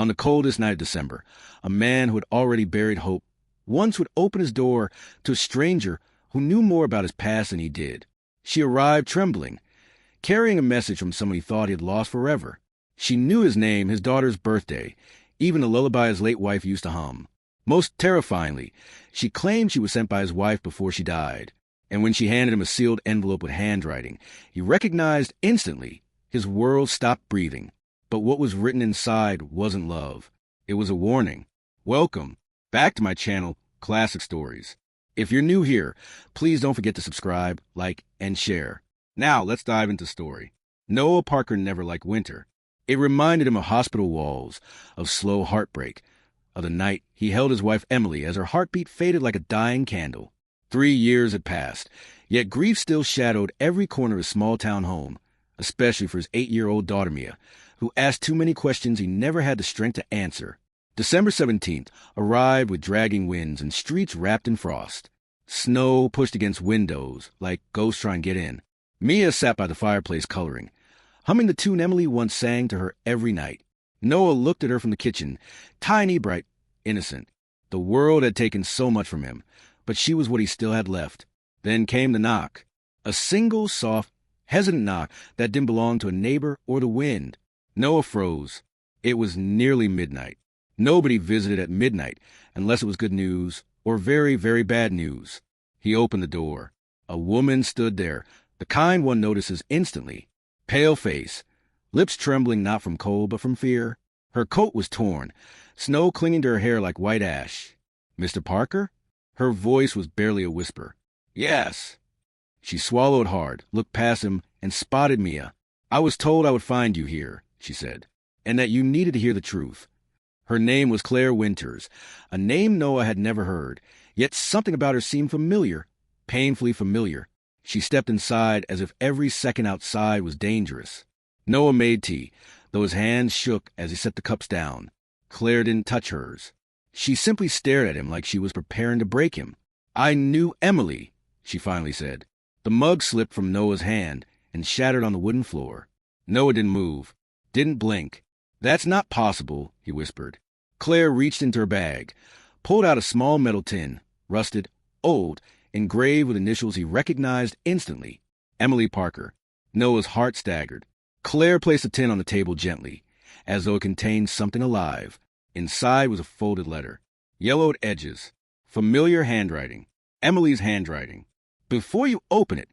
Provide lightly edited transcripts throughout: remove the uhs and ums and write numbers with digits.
On the coldest night of December, a man who had already buried hope once would open his door to a stranger who knew more about his past than he did. She arrived trembling, carrying a message from someone he thought he had lost forever. She knew his name, his daughter's birthday, even the lullaby his late wife used to hum. Most terrifyingly, she claimed she was sent by his wife before she died. And when she handed him a sealed envelope with handwriting, he recognized instantly. His world stopped breathing. But what was written inside wasn't love. It was a warning. Welcome back to my channel, Classic Stories. If you're new here, please don't forget to subscribe, like, and share. Now, let's dive into the story. Noah Parker never liked winter. It reminded him of hospital walls, of slow heartbreak, of the night he held his wife Emily as her heartbeat faded like a dying candle. 3 years had passed, yet grief still shadowed every corner of his small-town home, especially for his 8-year-old daughter Mia, who asked too many questions he never had the strength to answer. December 17th arrived with dragging winds and streets wrapped in frost. Snow pushed against windows like ghosts trying to get in. Mia sat by the fireplace coloring, humming the tune Emily once sang to her every night. Noah looked at her from the kitchen, tiny, bright, innocent. The world had taken so much from him, but she was what he still had left. Then came the knock. A single, soft, hesitant knock that didn't belong to a neighbor or the wind. Noah froze. It was nearly midnight. Nobody visited at midnight unless it was good news or very, very bad news. He opened the door. A woman stood there, the kind one notices instantly. Pale face, lips trembling not from cold but from fear. Her coat was torn, snow clinging to her hair like white ash. "Mr. Parker?" Her voice was barely a whisper. "Yes." She swallowed hard, looked past him, and spotted Mia. "I was told I would find you here," she said, "and that you needed to hear the truth." Her name was Claire Winters, a name Noah had never heard, yet something about her seemed familiar, painfully familiar. She stepped inside as if every second outside was dangerous. Noah made tea, though his hands shook as he set the cups down. Claire didn't touch hers. She simply stared at him like she was preparing to break him. "I knew Emily," she finally said. The mug slipped from Noah's hand and shattered on the wooden floor. Noah didn't move, didn't blink. "That's not possible," he whispered. Claire reached into her bag, pulled out a small metal tin, rusted, old, engraved with initials he recognized instantly. Emily Parker. Noah's heart staggered. Claire placed the tin on the table gently, as though it contained something alive. Inside was a folded letter. Yellowed edges. Familiar handwriting. Emily's handwriting. "Before you open it,"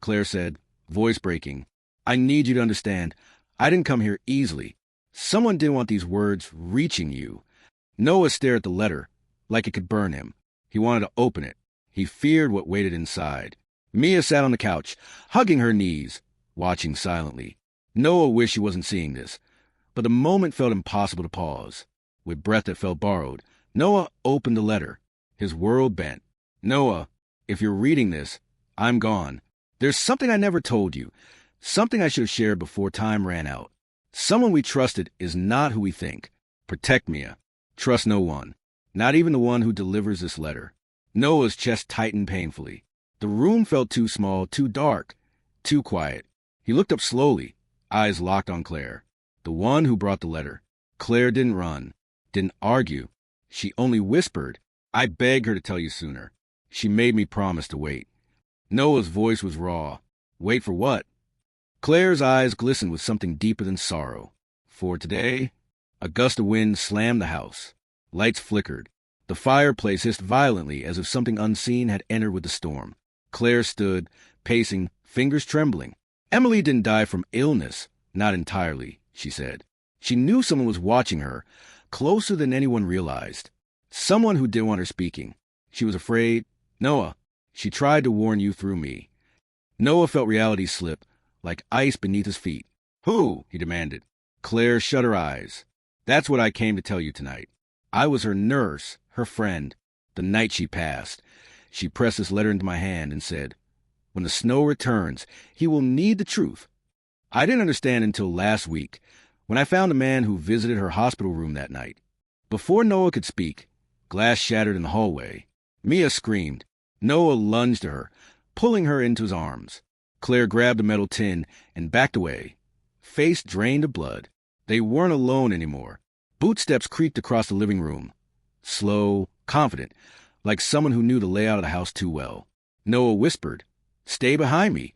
Claire said, voice breaking, "I need you to understand, I didn't come here easily. Someone didn't want these words reaching you." Noah stared at the letter, like it could burn him. He wanted to open it. He feared what waited inside. Mia sat on the couch, hugging her knees, watching silently. Noah wished he wasn't seeing this, but the moment felt impossible to pause. With breath that felt borrowed, Noah opened the letter. His world bent. "Noah, if you're reading this, I'm gone. There's something I never told you, something I should have shared before time ran out. Someone we trusted is not who we think. Protect Mia. Trust no one, not even the one who delivers this letter." Noah's chest tightened painfully. The room felt too small, too dark, too quiet. He looked up slowly, eyes locked on Claire, the one who brought the letter. Claire didn't run, didn't argue. She only whispered, "I begged her to tell you sooner. She made me promise to wait." Noah's voice was raw. "Wait for what?" Claire's eyes glistened with something deeper than sorrow. "For today?" A gust of wind slammed the house. Lights flickered. The fireplace hissed violently as if something unseen had entered with the storm. Claire stood, pacing, fingers trembling. "Emily didn't die from illness. Not entirely," she said. She knew someone was watching her, closer than anyone realized. Someone who didn't want her speaking. She was afraid. "Noah, she tried to warn you through me." Noah felt reality slip, like ice beneath his feet. "Who?" he demanded. Claire shut her eyes. "That's what I came to tell you tonight. I was her nurse, her friend, the night she passed." She pressed this letter into my hand and said, "When the snow returns, he will need the truth." I didn't understand until last week, when I found a man who visited her hospital room that night. Before Noah could speak, glass shattered in the hallway. Mia screamed. Noah lunged to her, pulling her into his arms. Claire grabbed the metal tin and backed away, face drained of blood. They weren't alone anymore. Bootsteps creaked across the living room. Slow, confident, like someone who knew the layout of the house too well. Noah whispered, "Stay behind me,"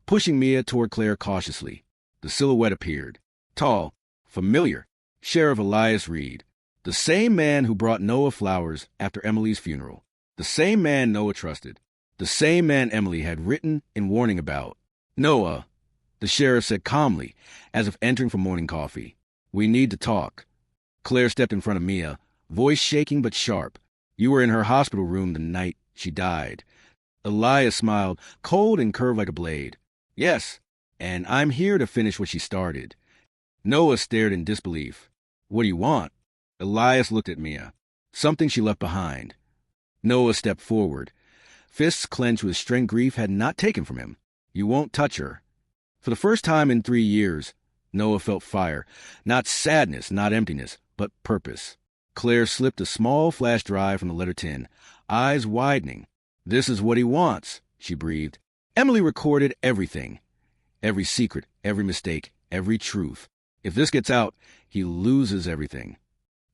pushing Mia toward Claire cautiously. The silhouette appeared. Tall, familiar. Sheriff Elias Reed. The same man who brought Noah flowers after Emily's funeral. The same man Noah trusted. The same man Emily had written and warning about. "Noah," the sheriff said calmly, as if entering for morning coffee. "We need to talk." Claire stepped in front of Mia, voice shaking but sharp. "You were in her hospital room the night she died." Elias smiled, cold and curved like a blade. "Yes, and I'm here to finish what she started." Noah stared in disbelief. "What do you want?" Elias looked at Mia. "Something she left behind." Noah stepped forward, fists clenched with strength grief had not taken from him. "You won't touch her." For the first time in 3 years, Noah felt fire. Not sadness, not emptiness, but purpose. Claire slipped a small flash drive from the letter tin, eyes widening. "This is what he wants," she breathed. "Emily recorded everything. Every secret, every mistake, every truth. If this gets out, he loses everything."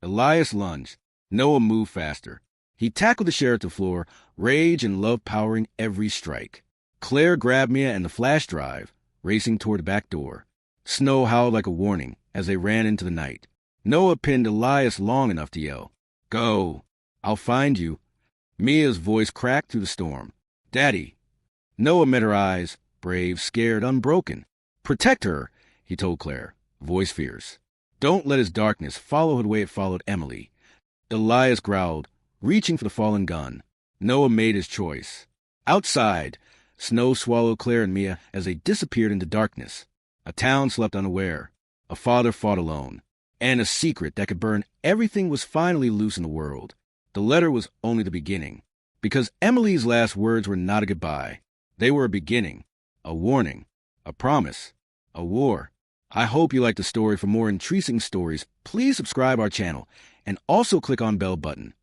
Elias lunged. Noah moved faster. He tackled the sheriff to the floor, rage and love powering every strike. Claire grabbed Mia and the flash drive, racing toward the back door. Snow howled like a warning as they ran into the night. Noah pinned Elias long enough to yell, "Go! I'll find you." Mia's voice cracked through the storm. "Daddy." Noah met her eyes, brave, scared, unbroken. "Protect her," he told Claire, voice fierce. "Don't let his darkness follow her the way it followed Emily." Elias growled, reaching for the fallen gun. Noah made his choice. Outside, snow swallowed Claire and Mia as they disappeared into darkness. A town slept unaware. A father fought alone. And a secret that could burn everything was finally loose in the world. The letter was only the beginning. Because Emily's last words were not a goodbye. They were a beginning, a warning, a promise, a war. I hope you liked the story. For more intriguing stories, please subscribe our channel and also click on bell button.